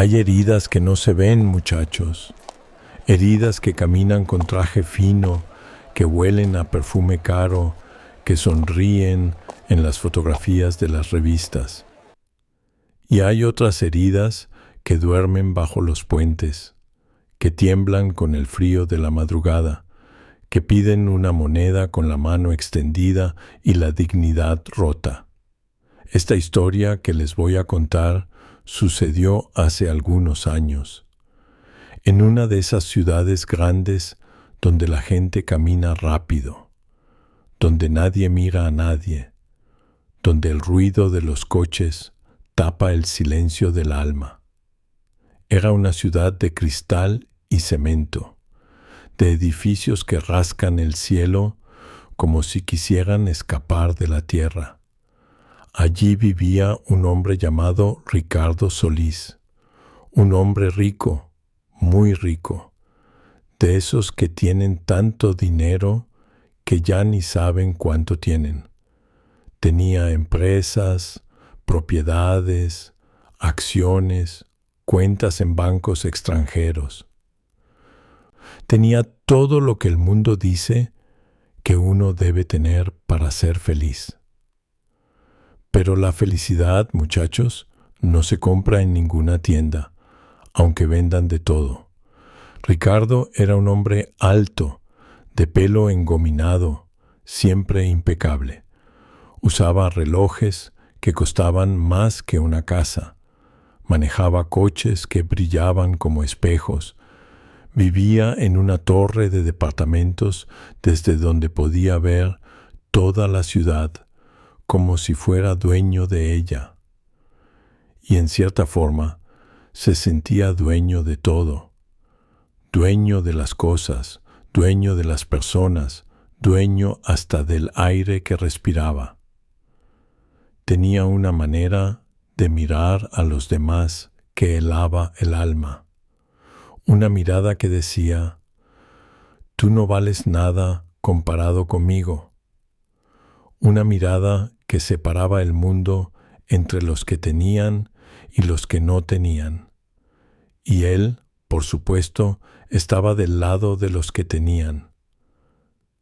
Hay heridas que no se ven, muchachos. Heridas que caminan con traje fino, que huelen a perfume caro, que sonríen en las fotografías de las revistas. Y hay otras heridas que duermen bajo los puentes, que tiemblan con el frío de la madrugada, que piden una moneda con la mano extendida y la dignidad rota. Esta historia que les voy a contar sucedió hace algunos años, en una de esas ciudades grandes donde la gente camina rápido, donde nadie mira a nadie, donde el ruido de los coches tapa el silencio del alma. Era una ciudad de cristal y cemento, de edificios que rascan el cielo como si quisieran escapar de la tierra. Allí vivía un hombre llamado Ricardo Solís, un hombre rico, muy rico, de esos que tienen tanto dinero que ya ni saben cuánto tienen. Tenía empresas, propiedades, acciones, cuentas en bancos extranjeros. Tenía todo lo que el mundo dice que uno debe tener para ser feliz. Pero la felicidad, muchachos, no se compra en ninguna tienda, aunque vendan de todo. Ricardo era un hombre alto, de pelo engominado, siempre impecable. Usaba relojes que costaban más que una casa. Manejaba coches que brillaban como espejos. Vivía en una torre de departamentos desde donde podía ver toda la ciudad, como si fuera dueño de ella. Y en cierta forma se sentía dueño de todo, dueño de las cosas, dueño de las personas, dueño hasta del aire que respiraba. Tenía una manera de mirar a los demás que helaba el alma, una mirada que decía: tú no vales nada comparado conmigo, una mirada que separaba el mundo entre los que tenían y los que no tenían. Y él, por supuesto, estaba del lado de los que tenían,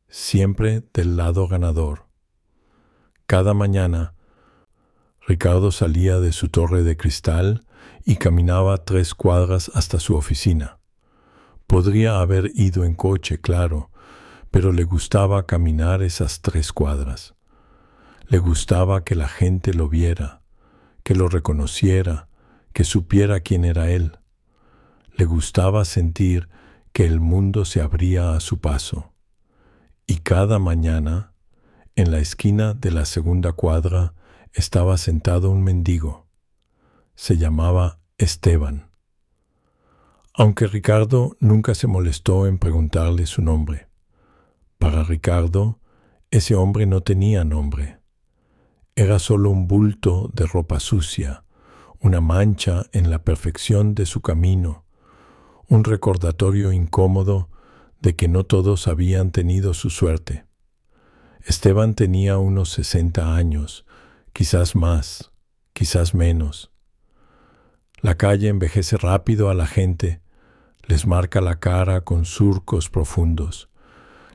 siempre del lado ganador. Cada mañana, Ricardo salía de su torre de cristal y caminaba 3 cuadras hasta su oficina. Podría haber ido en coche, claro, pero le gustaba caminar esas 3 cuadras. Le gustaba que la gente lo viera, que lo reconociera, que supiera quién era él. Le gustaba sentir que el mundo se abría a su paso. Y cada mañana, en la esquina de la 2ª cuadra, estaba sentado un mendigo. Se llamaba Esteban. Aunque Ricardo nunca se molestó en preguntarle su nombre. Para Ricardo, ese hombre no tenía nombre. Era solo un bulto de ropa sucia, una mancha en la perfección de su camino, un recordatorio incómodo de que no todos habían tenido su suerte. Esteban tenía unos 60 años, quizás más, quizás menos. La calle envejece rápido a la gente, les marca la cara con surcos profundos,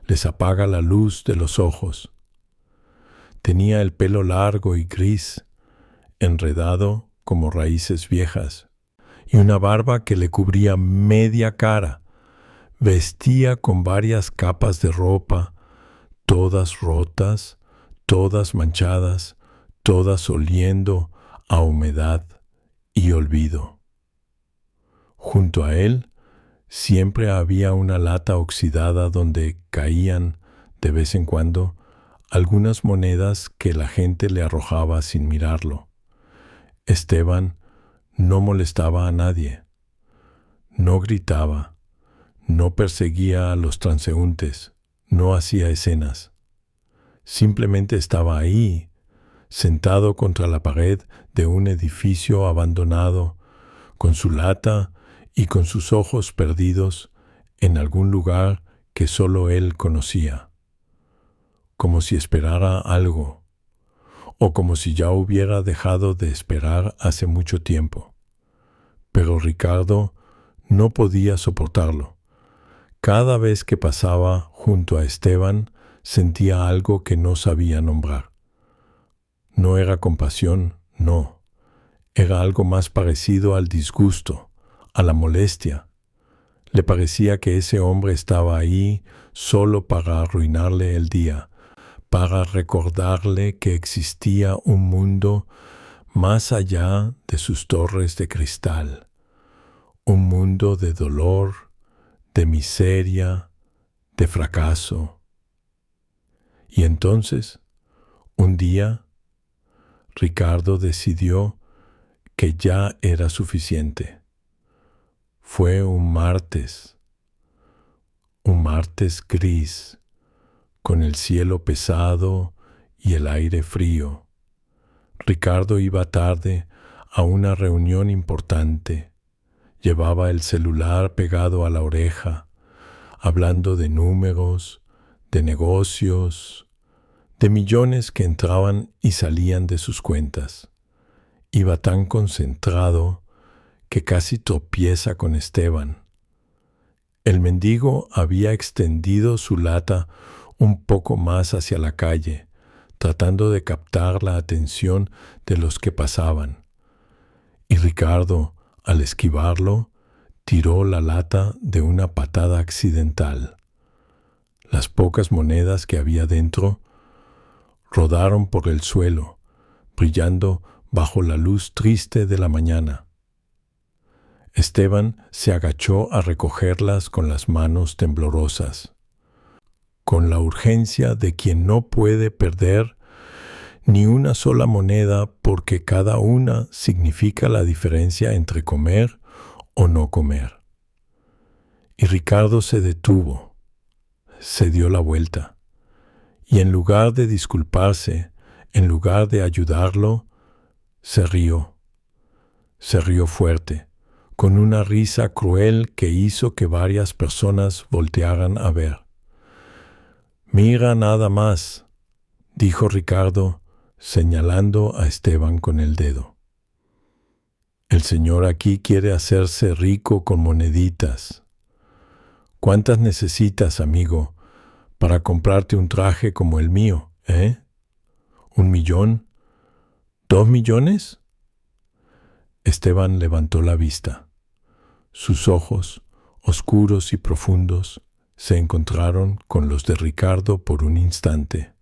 les apaga la luz de los ojos. Tenía el pelo largo y gris, enredado como raíces viejas, y una barba que le cubría media cara. Vestía con varias capas de ropa, todas rotas, todas manchadas, todas oliendo a humedad y olvido. Junto a él siempre había una lata oxidada donde caían, de vez en cuando, algunas monedas que la gente le arrojaba sin mirarlo. Esteban no molestaba a nadie, no gritaba, no perseguía a los transeúntes, no hacía escenas. Simplemente estaba ahí, sentado contra la pared de un edificio abandonado, con su lata y con sus ojos perdidos en algún lugar que solo él conocía, como si esperara algo, o como si ya hubiera dejado de esperar hace mucho tiempo. Pero Ricardo no podía soportarlo. Cada vez que pasaba junto a Esteban, sentía algo que no sabía nombrar. No era compasión, no. Era algo más parecido al disgusto, a la molestia. Le parecía que ese hombre estaba ahí solo para arruinarle el día, para recordarle que existía un mundo más allá de sus torres de cristal, un mundo de dolor, de miseria, de fracaso. Y entonces, un día, Ricardo decidió que ya era suficiente. Fue un martes gris, con el cielo pesado y el aire frío. Ricardo iba tarde a una reunión importante. Llevaba el celular pegado a la oreja, hablando de números, de negocios, de millones que entraban y salían de sus cuentas. Iba tan concentrado que casi tropieza con Esteban. El mendigo había extendido su lata un poco más hacia la calle, tratando de captar la atención de los que pasaban. Y Ricardo, al esquivarlo, tiró la lata de una patada accidental. Las pocas monedas que había dentro rodaron por el suelo, brillando bajo la luz triste de la mañana. Esteban se agachó a recogerlas con las manos temblorosas, con la urgencia de quien no puede perder ni una sola moneda porque cada una significa la diferencia entre comer o no comer. Y Ricardo se detuvo, se dio la vuelta, y en lugar de disculparse, en lugar de ayudarlo, se rió fuerte, con una risa cruel que hizo que varias personas voltearan a ver. «Mira nada más», dijo Ricardo, señalando a Esteban con el dedo. «El señor aquí quiere hacerse rico con moneditas. ¿Cuántas necesitas, amigo, para comprarte un traje como el mío, eh? ¿1 millón? ¿2 millones?» Esteban levantó la vista. Sus ojos, oscuros y profundos, se encontraron con los de Ricardo por un instante.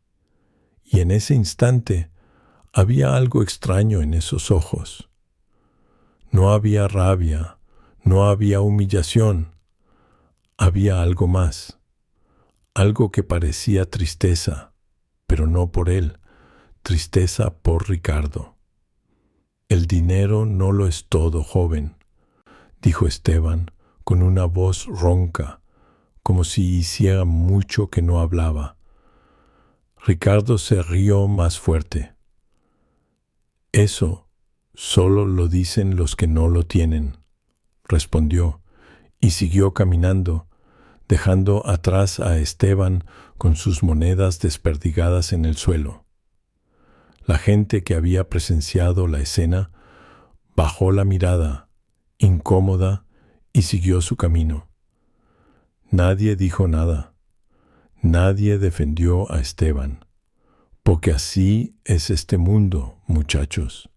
Y en ese instante había algo extraño en esos ojos. No había rabia, no había humillación. Había algo más, algo que parecía tristeza, pero no por él, tristeza por Ricardo. «El dinero no lo es todo, joven», dijo Esteban con una voz ronca, como si hiciera mucho que no hablaba. Ricardo se rió más fuerte. «Eso solo lo dicen los que no lo tienen», respondió, y siguió caminando, dejando atrás a Esteban con sus monedas desperdigadas en el suelo. La gente que había presenciado la escena bajó la mirada, incómoda, y siguió su camino. Nadie dijo nada. Nadie defendió a Esteban, porque así es este mundo, muchachos.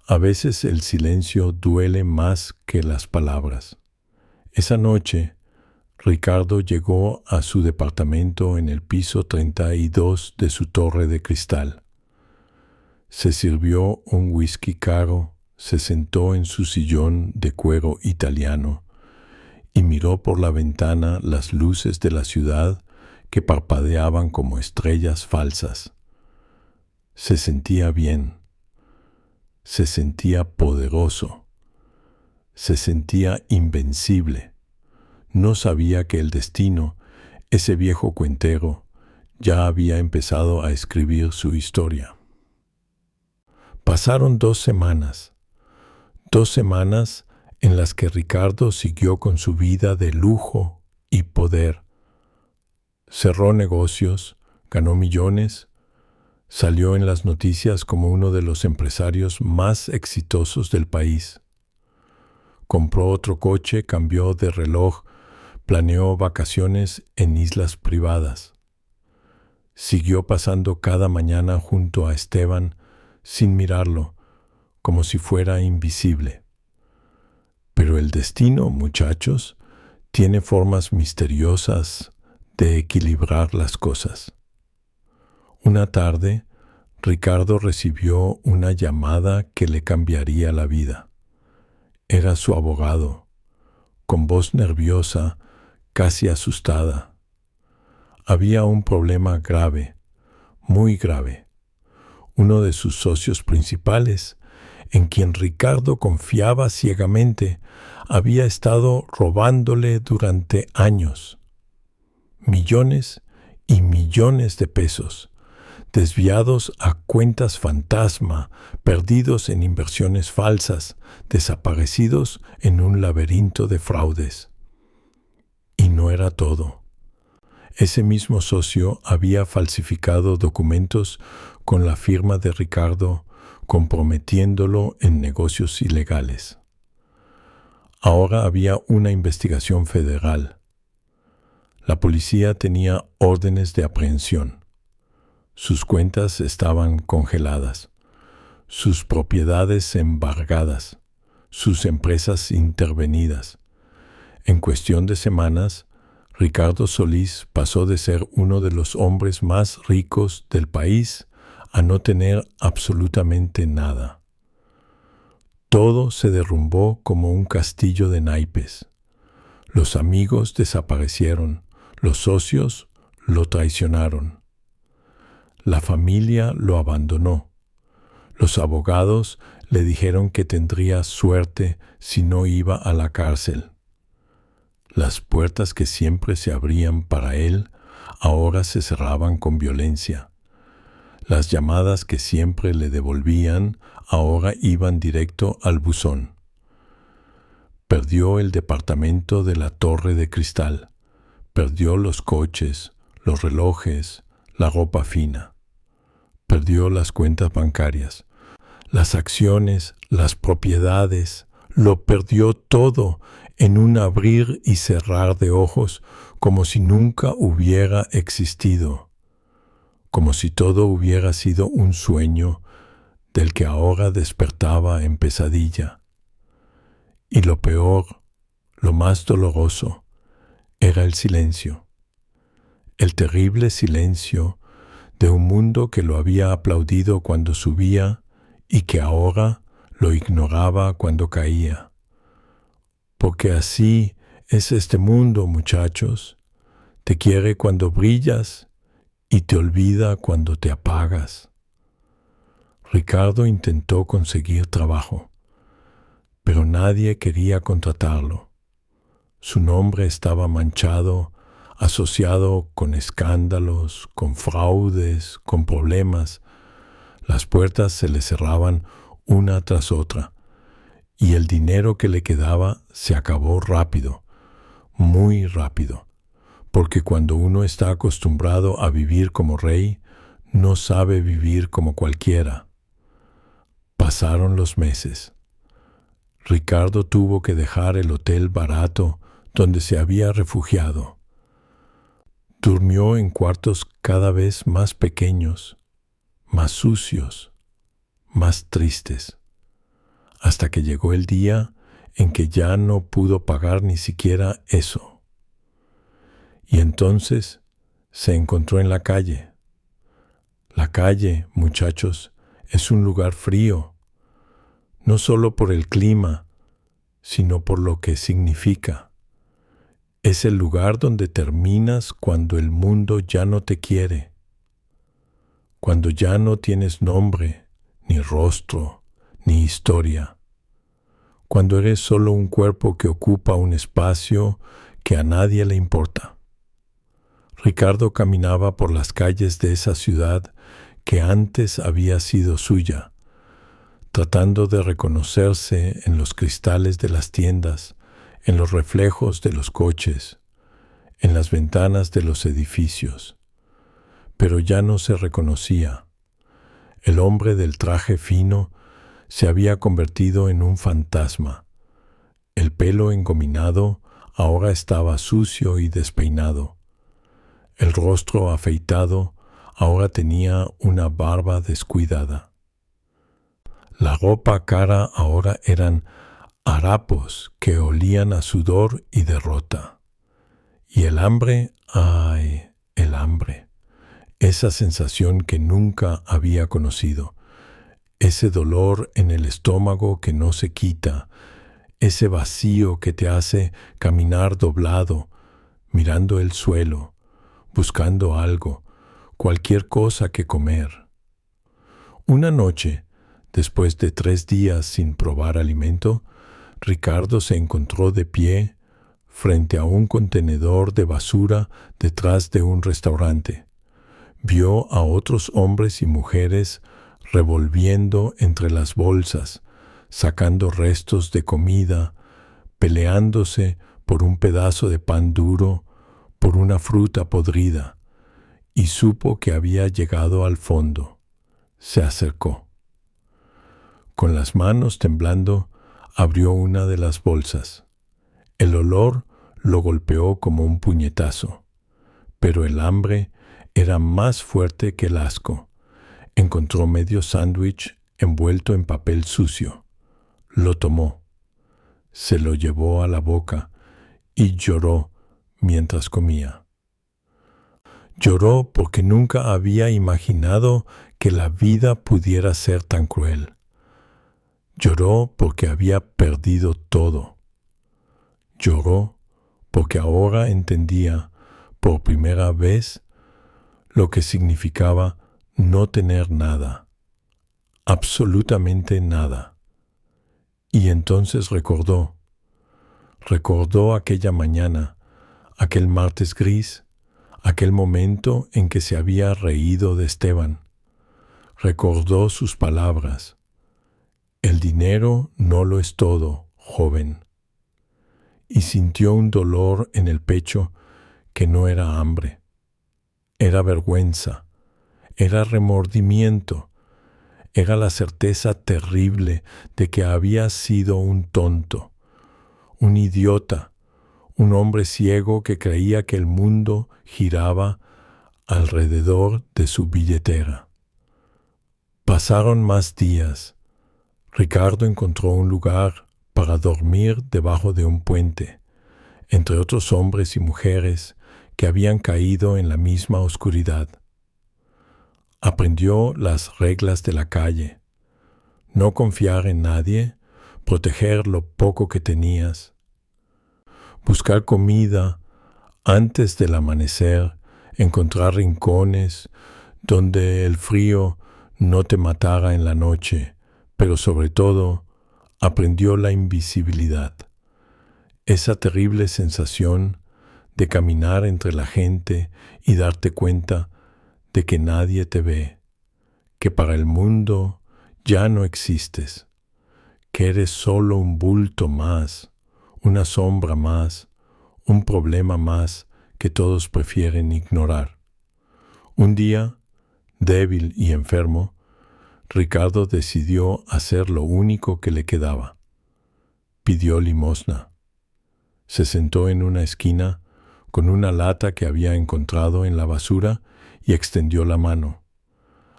A veces el silencio duele más que las palabras. Esa noche, Ricardo llegó a su departamento en el piso 32 de su torre de cristal. Se sirvió un whisky caro, se sentó en su sillón de cuero italiano y miró por la ventana las luces de la ciudad que parpadeaban como estrellas falsas. Se sentía bien, se sentía poderoso, se sentía invencible. No sabía que el destino, ese viejo cuentero, ya había empezado a escribir su historia. Pasaron 2 semanas. 2 semanas en las que Ricardo siguió con su vida de lujo y poder. Cerró negocios, ganó millones, salió en las noticias como uno de los empresarios más exitosos del país. compró otro coche, cambió de reloj, planeó vacaciones en islas privadas. Siguió pasando cada mañana junto a Esteban sin mirarlo, como si fuera invisible. Pero el destino, muchachos, tiene formas misteriosas de equilibrar las cosas. Una tarde, Ricardo recibió una llamada que le cambiaría la vida. Era su abogado, con voz nerviosa, casi asustada. Había un problema grave, muy grave. Uno de sus socios principales, en quien Ricardo confiaba ciegamente, había estado robándole durante años. Millones y millones de pesos, desviados a cuentas fantasma, perdidos en inversiones falsas, desaparecidos en un laberinto de fraudes. Y no era todo. Ese mismo socio había falsificado documentos con la firma de Ricardo, comprometiéndolo en negocios ilegales. Ahora había una investigación federal. La policía tenía órdenes de aprehensión. Sus cuentas estaban congeladas, sus propiedades embargadas, sus empresas intervenidas. En cuestión de semanas, Ricardo Solís pasó de ser uno de los hombres más ricos del país a no tener absolutamente nada. Todo se derrumbó como un castillo de naipes. Los amigos desaparecieron, los socios lo traicionaron. La familia lo abandonó. Los abogados le dijeron que tendría suerte si no iba a la cárcel. Las puertas que siempre se abrían para él ahora se cerraban con violencia. Las llamadas que siempre le devolvían ahora iban directo al buzón. Perdió el departamento de la Torre de Cristal. Perdió los coches, los relojes, la ropa fina. Perdió las cuentas bancarias, las acciones, las propiedades. Lo perdió todo en un abrir y cerrar de ojos, como si nunca hubiera existido, como si todo hubiera sido un sueño del que ahora despertaba en pesadilla. Y lo peor, lo más doloroso, era el silencio, el terrible silencio de un mundo que lo había aplaudido cuando subía y que ahora lo ignoraba cuando caía. Porque así es este mundo, muchachos. Te quiere cuando brillas y te olvida cuando te apagas. Ricardo intentó conseguir trabajo, pero nadie quería contratarlo. Su nombre estaba manchado, asociado con escándalos, con fraudes, con problemas. Las puertas se le cerraban una tras otra, y el dinero que le quedaba se acabó rápido, muy rápido, porque cuando uno está acostumbrado a vivir como rey, no sabe vivir como cualquiera. Pasaron los meses. Ricardo tuvo que dejar el hotel barato donde se había refugiado. Durmió en cuartos cada vez más pequeños, más sucios, más tristes, hasta que llegó el día en que ya no pudo pagar ni siquiera eso. Y entonces se encontró en la calle. La calle, muchachos, es un lugar frío, no solo por el clima, sino por lo que significa. Es el lugar donde terminas cuando el mundo ya no te quiere, cuando ya no tienes nombre, ni rostro, ni historia, cuando eres solo un cuerpo que ocupa un espacio que a nadie le importa. Ricardo caminaba por las calles de esa ciudad que antes había sido suya, tratando de reconocerse en los cristales de las tiendas, en los reflejos de los coches, en las ventanas de los edificios. Pero ya no se reconocía. El hombre del traje fino se había convertido en un fantasma. El pelo engominado ahora estaba sucio y despeinado. El rostro afeitado ahora tenía una barba descuidada. La ropa cara ahora eran harapos que olían a sudor y derrota. Y el hambre, ¡ay! El hambre. Esa sensación que nunca había conocido. Ese dolor en el estómago que no se quita. Ese vacío que te hace caminar doblado, mirando el suelo, buscando algo, cualquier cosa que comer. Una noche, después de 3 días sin probar alimento, Ricardo se encontró de pie frente a un contenedor de basura detrás de un restaurante. Vio a otros hombres y mujeres revolviendo entre las bolsas, sacando restos de comida, peleándose por un pedazo de pan duro, por una fruta podrida, y supo que había llegado al fondo. Se acercó. Con las manos temblando, abrió una de las bolsas. El olor lo golpeó como un puñetazo, pero el hambre era más fuerte que el asco. Encontró medio sándwich envuelto en papel sucio. Lo tomó, se lo llevó a la boca y lloró mientras comía. Lloró porque nunca había imaginado que la vida pudiera ser tan cruel. Lloró porque había perdido todo. Lloró porque ahora entendía por primera vez lo que significaba no tener nada, absolutamente nada. Y entonces recordó aquella mañana, aquel martes gris, aquel momento en que se había reído de Esteban. Recordó sus palabras. El dinero no lo es todo, joven. Y sintió un dolor en el pecho que no era hambre. Era vergüenza, era remordimiento, era la certeza terrible de que había sido un tonto, un idiota, un hombre ciego que creía que el mundo giraba alrededor de su billetera. Pasaron más días. Ricardo encontró un lugar para dormir debajo de un puente, entre otros hombres y mujeres que habían caído en la misma oscuridad. Aprendió las reglas de la calle: no confiar en nadie, proteger lo poco que tenías, buscar comida antes del amanecer, encontrar rincones donde el frío no te matara en la noche, pero sobre todo aprendió la invisibilidad, esa terrible sensación de caminar entre la gente y darte cuenta de que nadie te ve, que para el mundo ya no existes, que eres solo un bulto más, una sombra más, un problema más que todos prefieren ignorar. Un día, débil y enfermo, Ricardo decidió hacer lo único que le quedaba. Pidió limosna. Se sentó en una esquina con una lata que había encontrado en la basura y extendió la mano.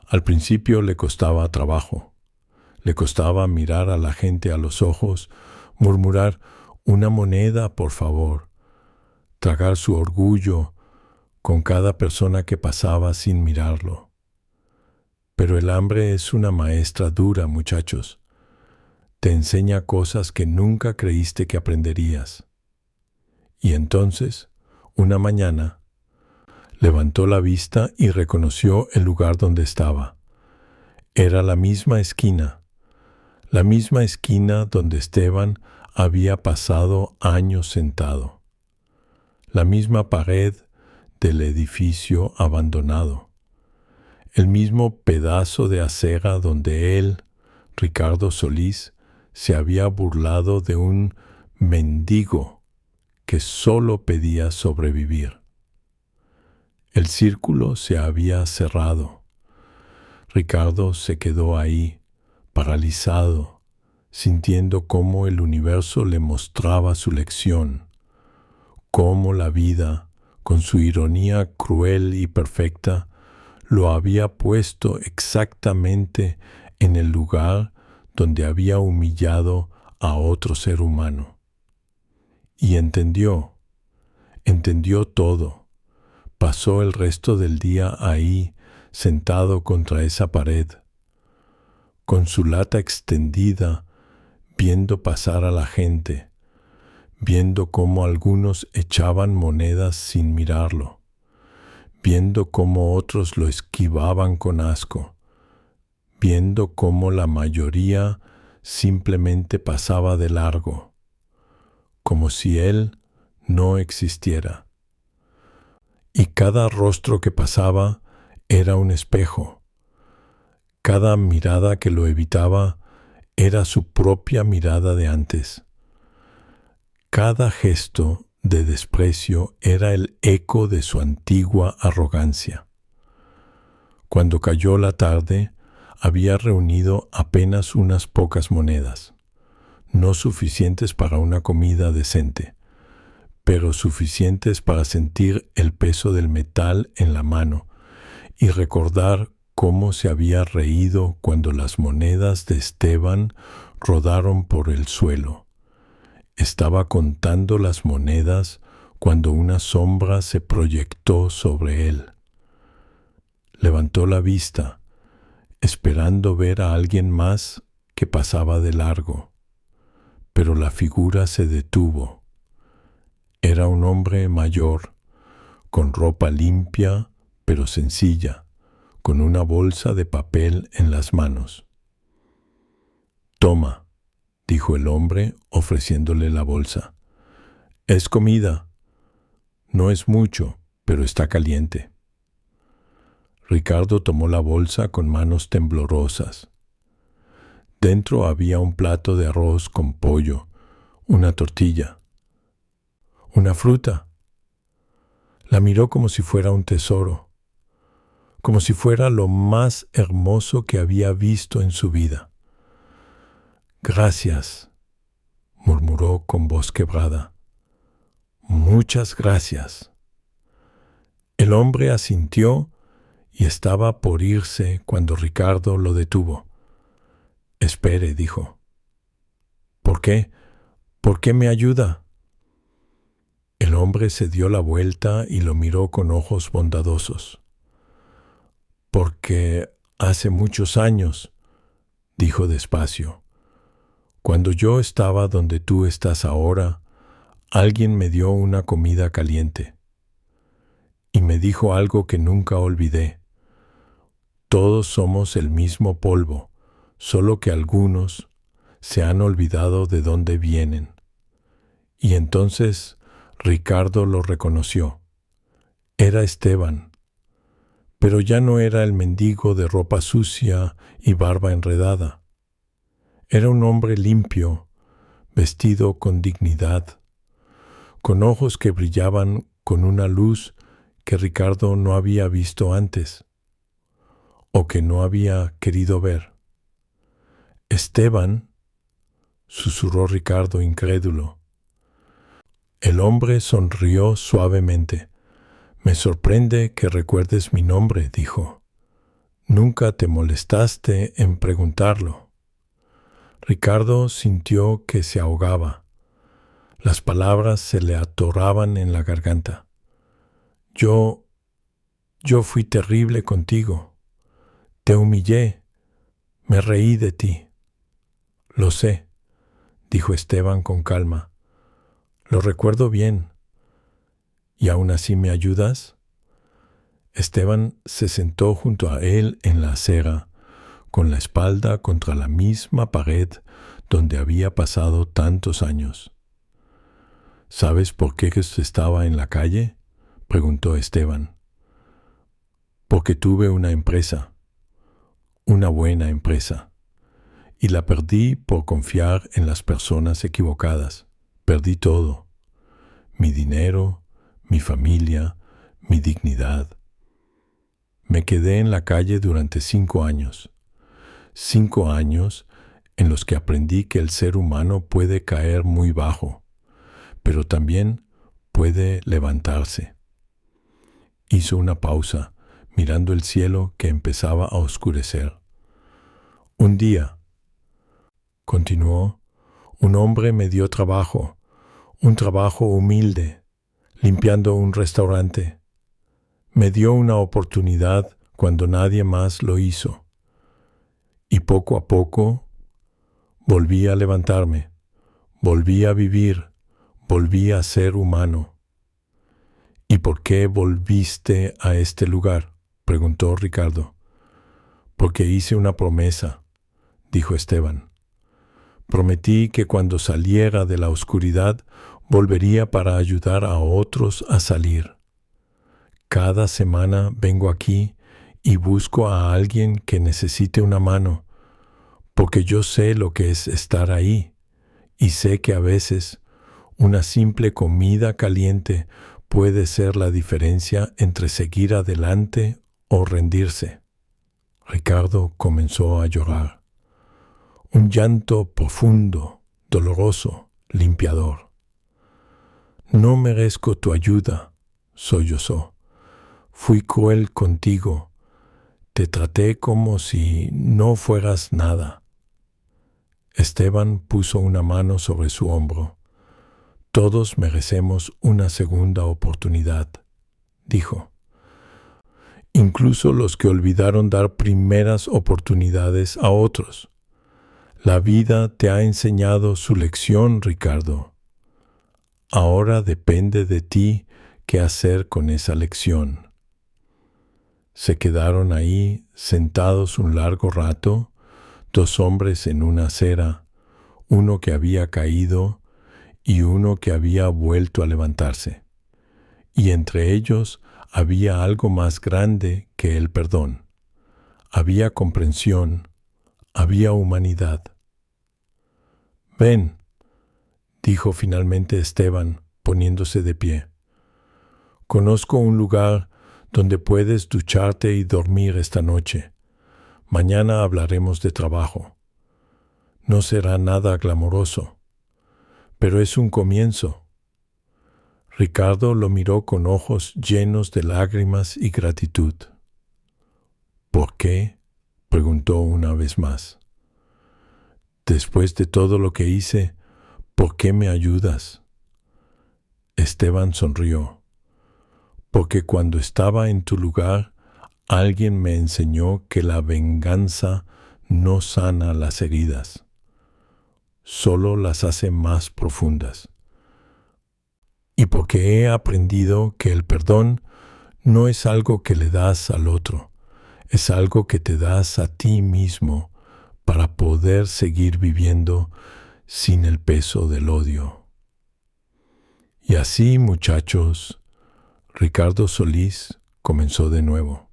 Al principio le costaba trabajo. Le costaba mirar a la gente a los ojos, murmurar una moneda, por favor, tragar su orgullo con cada persona que pasaba sin mirarlo. Pero el hambre es una maestra dura, muchachos. Te enseña cosas que nunca creíste que aprenderías. Y entonces, una mañana, levantó la vista y reconoció el lugar donde estaba. Era la misma esquina donde Esteban había pasado años sentado. La misma pared del edificio abandonado. El mismo pedazo de acera donde él, Ricardo Solís, se había burlado de un mendigo que solo pedía sobrevivir. El círculo se había cerrado. Ricardo se quedó ahí, paralizado, sintiendo cómo el universo le mostraba su lección, cómo la vida, con su ironía cruel y perfecta, lo había puesto exactamente en el lugar donde había humillado a otro ser humano. Y entendió todo. Pasó el resto del día ahí, sentado contra esa pared, con su lata extendida, viendo pasar a la gente, viendo cómo algunos echaban monedas sin mirarlo, viendo cómo otros lo esquivaban con asco, viendo cómo la mayoría simplemente pasaba de largo, como si él no existiera. Y cada rostro que pasaba era un espejo. Cada mirada que lo evitaba era su propia mirada de antes. Cada gesto de desprecio era el eco de su antigua arrogancia. Cuando cayó la tarde, había reunido apenas unas pocas monedas, no suficientes para una comida decente, pero suficientes para sentir el peso del metal en la mano y recordar cómo se había reído cuando las monedas de Esteban rodaron por el suelo. Estaba contando las monedas cuando una sombra se proyectó sobre él. Levantó la vista, esperando ver a alguien más que pasaba de largo, pero la figura se detuvo. Era un hombre mayor, con ropa limpia pero sencilla, con una bolsa de papel en las manos. «Toma», dijo el hombre, ofreciéndole la bolsa. «Es comida. No es mucho, pero está caliente». Ricardo tomó la bolsa con manos temblorosas. Dentro había un plato de arroz con pollo, una tortilla, una fruta. La miró como si fuera un tesoro, como si fuera lo más hermoso que había visto en su vida. «Gracias», murmuró con voz quebrada. «Muchas gracias». El hombre asintió y estaba por irse cuando Ricardo lo detuvo. «Espere», dijo. «¿Por qué? ¿Por qué me ayuda?» El hombre se dio la vuelta y lo miró con ojos bondadosos. «Porque hace muchos años», dijo despacio, «cuando yo estaba donde tú estás ahora, alguien me dio una comida caliente y me dijo algo que nunca olvidé. Todos somos el mismo polvo, solo que algunos se han olvidado de dónde vienen». Y entonces Ricardo lo reconoció. Era Esteban, pero ya no era el mendigo de ropa sucia y barba enredada. Era un hombre limpio, vestido con dignidad, con ojos que brillaban con una luz que Ricardo no había visto antes, o que no había querido ver. «Esteban», susurró Ricardo incrédulo. El hombre sonrió suavemente. «Me sorprende que recuerdes mi nombre», dijo. «Nunca te molestaste en preguntarlo». Ricardo sintió que se ahogaba. Las palabras se le atoraban en la garganta. Yo fui terrible contigo. Te humillé. Me reí de ti». «Lo sé», dijo Esteban con calma. «Lo recuerdo bien. ¿Y aún así me ayudas?» Esteban se sentó junto a él en la acera, con la espalda contra la misma pared donde había pasado tantos años. «¿Sabes por qué estaba en la calle?», preguntó Esteban. «Porque tuve una empresa, una buena empresa, y la perdí por confiar en las personas equivocadas. Perdí todo: mi dinero, mi familia, mi dignidad. Me quedé en la calle durante 5 años. 5 años en los que aprendí que el ser humano puede caer muy bajo, pero también puede levantarse. Hizo una pausa, mirando el cielo que empezaba a oscurecer. Un día, continuó, un hombre me dio trabajo, un trabajo humilde, limpiando un restaurante. Me dio una oportunidad cuando nadie más lo hizo. Y poco a poco volví a levantarme, volví a vivir, volví a ser humano. ¿Y por qué volviste a este lugar?, preguntó Ricardo. Porque hice una promesa, dijo Esteban. Prometí que cuando saliera de la oscuridad volvería para ayudar a otros a salir. Cada semana vengo aquí y busco a alguien que necesite una mano, porque yo sé lo que es estar ahí, y sé que a veces una simple comida caliente puede ser la diferencia entre seguir adelante o rendirse. Ricardo comenzó a llorar. Un llanto profundo, doloroso, limpiador. No merezco tu ayuda, sollozó. Fui cruel contigo. Te traté como si no fueras nada. Esteban puso una mano sobre su hombro. Todos merecemos una segunda oportunidad, dijo. Incluso los que olvidaron dar primeras oportunidades a otros. La vida te ha enseñado su lección, Ricardo. Ahora depende de ti qué hacer con esa lección. Se quedaron ahí, sentados un largo rato, dos hombres en una acera, uno que había caído y uno que había vuelto a levantarse. Y entre ellos había algo más grande que el perdón. Había comprensión, había humanidad. Ven, dijo finalmente Esteban, poniéndose de pie. Conozco un lugar donde puedes ducharte y dormir esta noche. Mañana hablaremos de trabajo. No será nada glamoroso, pero es un comienzo. Ricardo lo miró con ojos llenos de lágrimas y gratitud. ¿Por qué?, preguntó una vez más. Después de todo lo que hice, ¿por qué me ayudas? Esteban sonrió. Porque cuando estaba en tu lugar, alguien me enseñó que la venganza no sana las heridas, solo las hace más profundas. Y porque he aprendido que el perdón no es algo que le das al otro, es algo que te das a ti mismo para poder seguir viviendo sin el peso del odio. Y así, muchachos, Ricardo Solís comenzó de nuevo.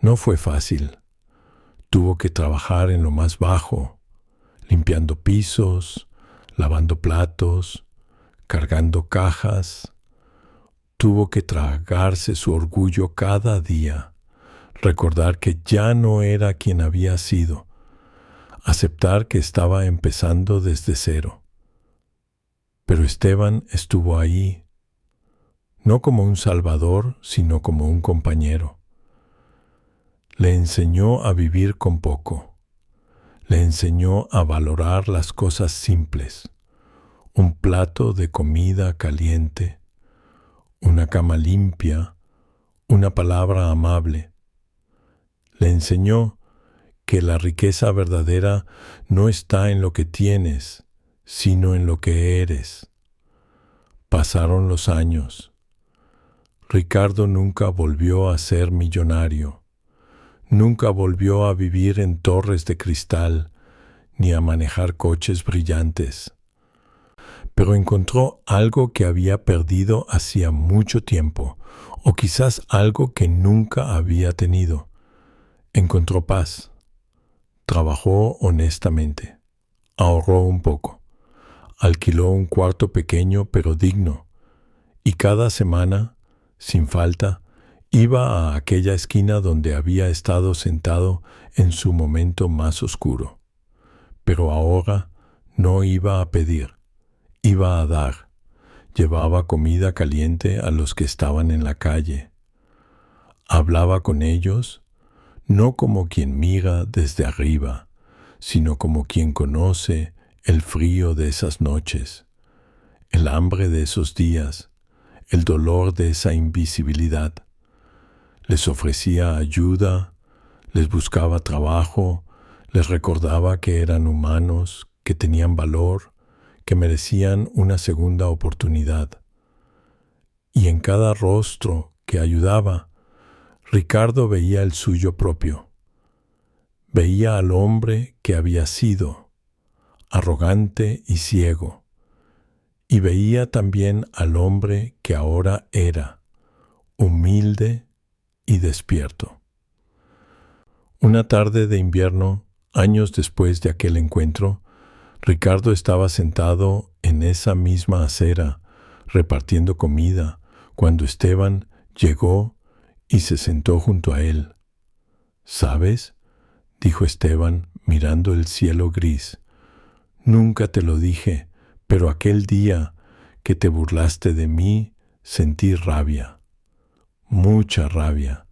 No fue fácil. Tuvo que trabajar en lo más bajo, limpiando pisos, lavando platos, cargando cajas. Tuvo que tragarse su orgullo cada día, recordar que ya no era quien había sido, aceptar que estaba empezando desde cero. Pero Esteban estuvo ahí, no como un salvador, sino como un compañero. Le enseñó a vivir con poco. Le enseñó a valorar las cosas simples. Un plato de comida caliente, una cama limpia, una palabra amable. Le enseñó que la riqueza verdadera no está en lo que tienes, sino en lo que eres. Pasaron los años. Ricardo nunca volvió a ser millonario. Nunca volvió a vivir en torres de cristal, ni a manejar coches brillantes. Pero encontró algo que había perdido hacía mucho tiempo, o quizás algo que nunca había tenido. Encontró paz. Trabajó honestamente. Ahorró un poco. Alquiló un cuarto pequeño pero digno, y cada semana, sin falta, iba a aquella esquina donde había estado sentado en su momento más oscuro. Pero ahora no iba a pedir, iba a dar. Llevaba comida caliente a los que estaban en la calle. Hablaba con ellos, no como quien mira desde arriba, sino como quien conoce el frío de esas noches, el hambre de esos días, el dolor de esa invisibilidad. Les ofrecía ayuda, les buscaba trabajo, les recordaba que eran humanos, que tenían valor, que merecían una segunda oportunidad. Y en cada rostro que ayudaba, Ricardo veía el suyo propio. Veía al hombre que había sido, arrogante y ciego, y veía también al hombre que ahora era, humilde y despierto. Una tarde de invierno, años después de aquel encuentro, Ricardo estaba sentado en esa misma acera, repartiendo comida, cuando Esteban llegó y se sentó junto a él. ¿Sabes?, dijo Esteban, mirando el cielo gris. Nunca te lo dije, pero aquel día que te burlaste de mí, sentí rabia. Mucha rabia.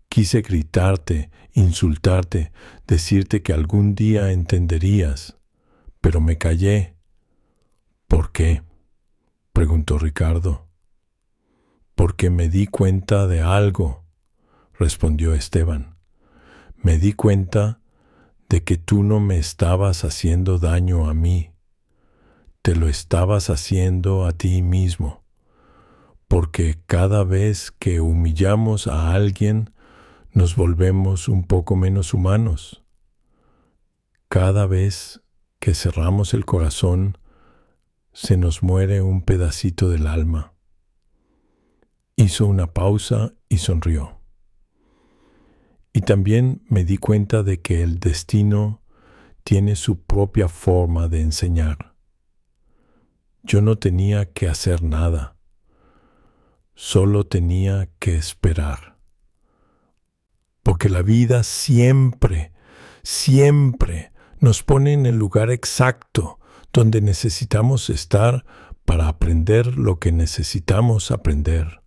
Quise gritarte, insultarte, decirte que algún día entenderías, pero me callé. ¿Por qué?, preguntó Ricardo. Porque me di cuenta de algo, respondió Esteban. Me di cuenta de que tú no me estabas haciendo daño a mí, te lo estabas haciendo a ti mismo, porque cada vez que humillamos a alguien, nos volvemos un poco menos humanos. Cada vez que cerramos el corazón, se nos muere un pedacito del alma. Hizo una pausa y sonrió. Y también me di cuenta de que el destino tiene su propia forma de enseñar. Yo no tenía que hacer nada, solo tenía que esperar. Porque la vida siempre, siempre nos pone en el lugar exacto donde necesitamos estar para aprender lo que necesitamos aprender.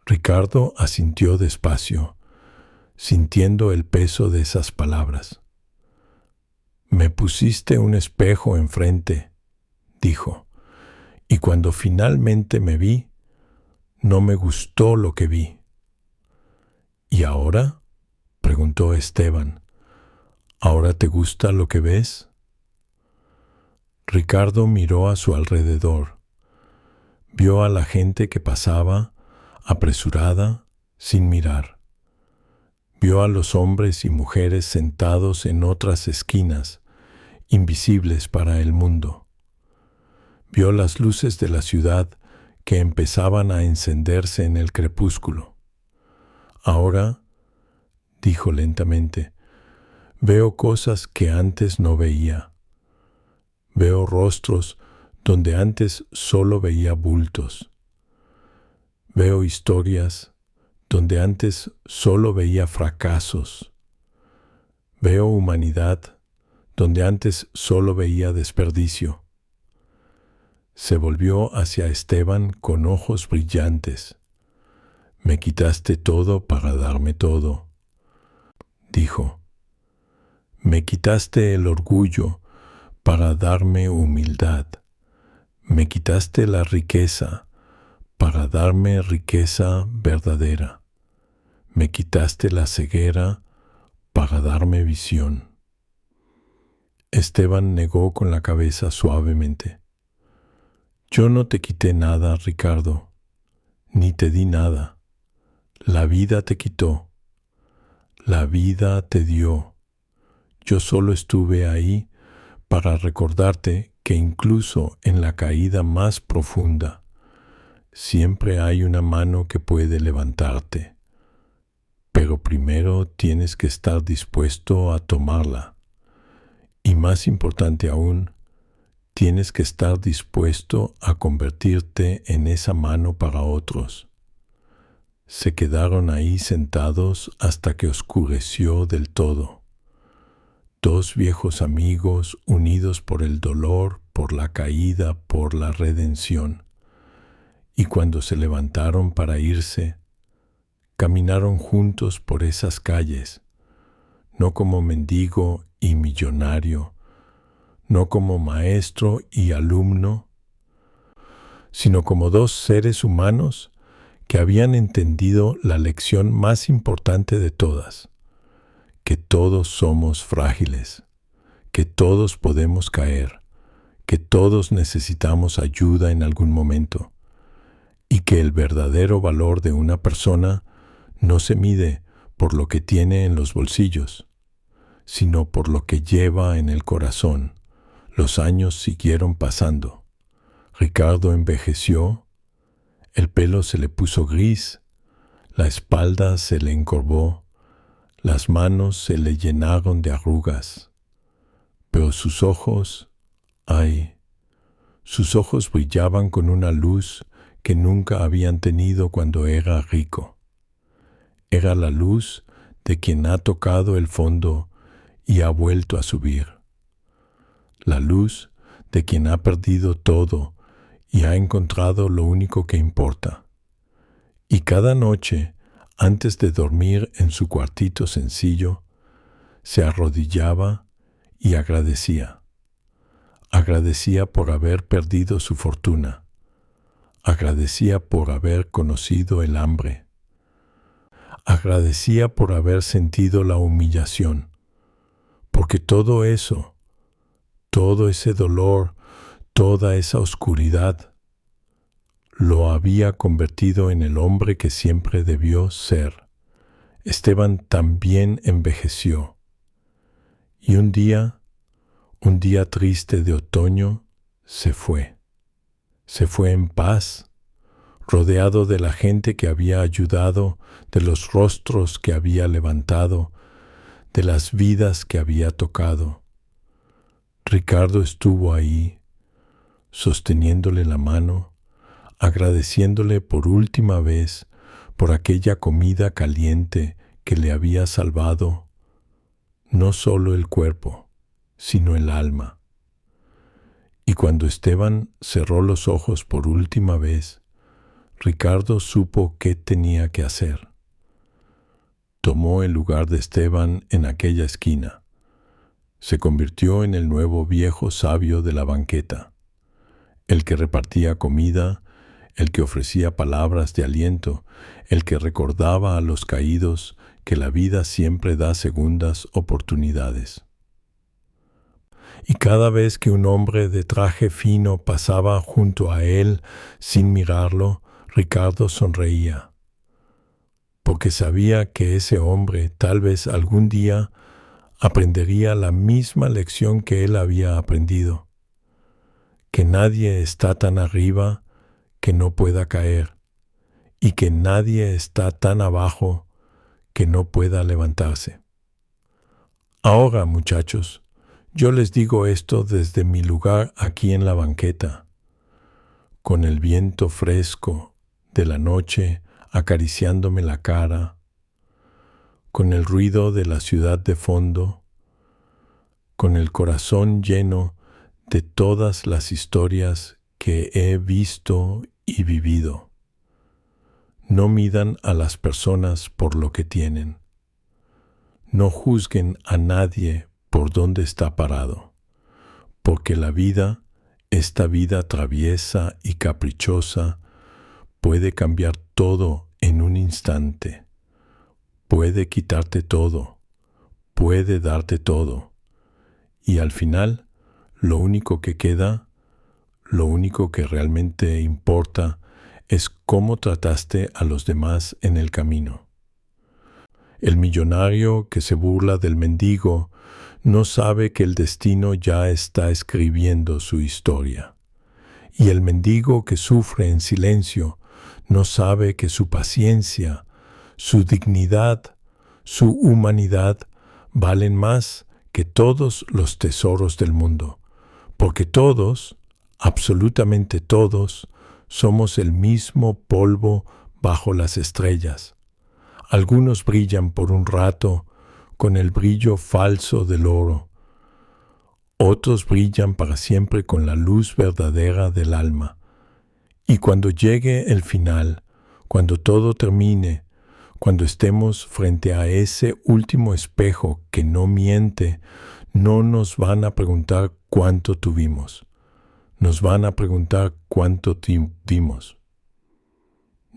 Ricardo asintió despacio, sintiendo el peso de esas palabras. Me pusiste un espejo enfrente, dijo, y cuando finalmente me vi, no me gustó lo que vi. ¿Y ahora?, preguntó Esteban. ¿Ahora te gusta lo que ves? Ricardo miró a su alrededor. Vio a la gente que pasaba, apresurada, sin mirar. Vio a los hombres y mujeres sentados en otras esquinas, invisibles para el mundo. Vio las luces de la ciudad que empezaban a encenderse en el crepúsculo. Ahora, dijo lentamente, veo cosas que antes no veía. Veo rostros donde antes solo veía bultos. Veo historias donde antes solo veía fracasos. Veo humanidad donde antes solo veía desperdicio. Se volvió hacia Esteban con ojos brillantes. Me quitaste todo para darme todo, dijo. Me quitaste el orgullo para darme humildad. Me quitaste la riqueza para darme riqueza verdadera. Me quitaste la ceguera para darme visión. Esteban negó con la cabeza suavemente. Yo no te quité nada, Ricardo, ni te di nada. La vida te quitó. La vida te dio. Yo solo estuve ahí para recordarte que incluso en la caída más profunda, siempre hay una mano que puede levantarte. Pero primero tienes que estar dispuesto a tomarla. Y más importante aún, tienes que estar dispuesto a convertirte en esa mano para otros. Se quedaron ahí sentados hasta que oscureció del todo. dos viejos amigos unidos por el dolor, por la caída, por la redención. Y cuando se levantaron para irse, caminaron juntos por esas calles, no como mendigo y millonario, no como maestro y alumno, sino como dos seres humanos que habían entendido la lección más importante de todas, que todos somos frágiles, que todos podemos caer, que todos necesitamos ayuda en algún momento, y que el verdadero valor de una persona no se mide por lo que tiene en los bolsillos, sino por lo que lleva en el corazón. Los años siguieron pasando. Ricardo envejeció, el pelo se le puso gris, la espalda se le encorvó, las manos se le llenaron de arrugas. Pero sus ojos, sus ojos brillaban con una luz que nunca habían tenido cuando era rico. Era la luz de quien ha tocado el fondo y ha vuelto a subir. La luz de quien ha perdido todo y ha encontrado lo único que importa. Y cada noche, antes de dormir en su cuartito sencillo, se arrodillaba y agradecía. Agradecía por haber perdido su fortuna. Agradecía por haber conocido el hambre. Agradecía por haber sentido la humillación. Porque todo eso, todo ese dolor, toda esa oscuridad, lo había convertido en el hombre que siempre debió ser. Esteban también envejeció. Y un día triste de otoño, se fue. Se fue en paz, rodeado de la gente que había ayudado, de los rostros que había levantado, de las vidas que había tocado. Ricardo estuvo ahí, sosteniéndole la mano, agradeciéndole por última vez por aquella comida caliente que le había salvado no solo el cuerpo, sino el alma. Y cuando Esteban cerró los ojos por última vez, Ricardo supo qué tenía que hacer. Tomó el lugar de Esteban en aquella esquina. Se convirtió en el nuevo viejo sabio de la banqueta, el que repartía comida, el que ofrecía palabras de aliento, el que recordaba a los caídos que la vida siempre da segundas oportunidades. Y cada vez que un hombre de traje fino pasaba junto a él sin mirarlo, Ricardo sonreía, porque sabía que ese hombre tal vez algún día aprendería la misma lección que él había aprendido, que nadie está tan arriba que no pueda caer, y que nadie está tan abajo que no pueda levantarse. Ahora, muchachos, yo les digo esto desde mi lugar aquí en la banqueta, con el viento fresco de la noche acariciándome la cara, con el ruido de la ciudad de fondo, con el corazón lleno de todas las historias que he visto y vivido. No midan a las personas por lo que tienen. No juzguen a nadie por dónde está parado, porque la vida, esta vida traviesa y caprichosa, puede cambiar todo en un instante. Puede quitarte todo, puede darte todo. Y al final, lo único que queda, lo único que realmente importa, es cómo trataste a los demás en el camino. El millonario que se burla del mendigo no sabe que el destino ya está escribiendo su historia. Y el mendigo que sufre en silencio no sabe que su paciencia, su dignidad, su humanidad valen más que todos los tesoros del mundo, porque todos, absolutamente todos, somos el mismo polvo bajo las estrellas. Algunos brillan por un rato con el brillo falso del oro, Otros brillan para siempre con la luz verdadera del alma. Y cuando llegue el final, cuando todo termine, cuando estemos frente a ese último espejo que no miente, no nos van a preguntar cuánto tuvimos. Nos van a preguntar cuánto dimos.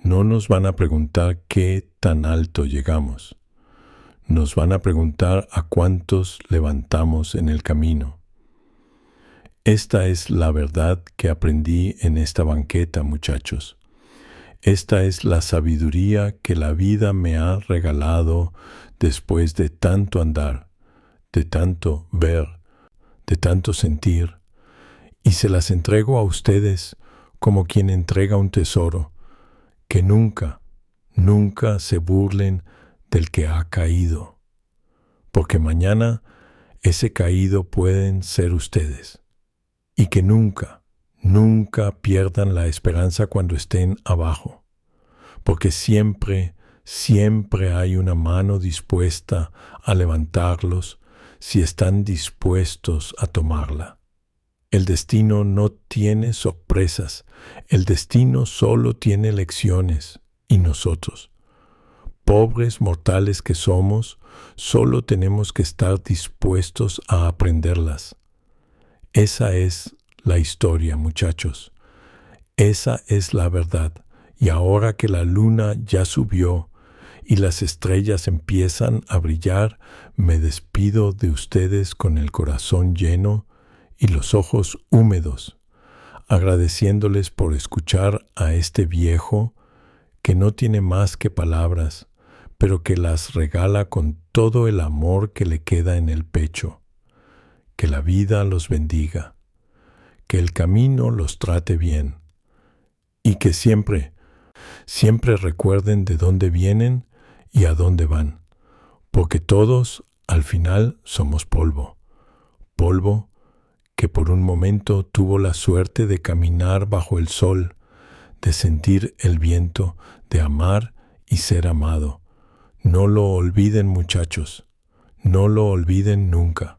No nos van a preguntar qué tan alto llegamos. Nos van a preguntar a cuántos levantamos en el camino. Esta es la verdad que aprendí en esta banqueta, muchachos. Esta es la sabiduría que la vida me ha regalado después de tanto andar, de tanto ver, de tanto sentir, y se las entrego a ustedes como quien entrega un tesoro, que nunca, nunca se burlen del que ha caído, porque mañana ese caído pueden ser ustedes, y que nunca, nunca pierdan la esperanza cuando estén abajo, porque siempre, siempre hay una mano dispuesta a levantarlos si están dispuestos a tomarla. El destino no tiene sorpresas, el destino solo tiene lecciones, y nosotros, pobres mortales que somos, solo tenemos que estar dispuestos a aprenderlas. Esa es la historia, muchachos. Esa es la verdad. Y ahora que la luna ya subió y las estrellas empiezan a brillar, me despido de ustedes con el corazón lleno y los ojos húmedos, agradeciéndoles por escuchar a este viejo que no tiene más que palabras, pero que las regala con todo el amor que le queda en el pecho. Que la vida los bendiga, que el camino los trate bien y que siempre, siempre recuerden de dónde vienen y a dónde van, porque todos al final somos polvo, polvo que por un momento tuvo la suerte de caminar bajo el sol, de sentir el viento, de amar y ser amado. No lo olviden, muchachos, no lo olviden nunca.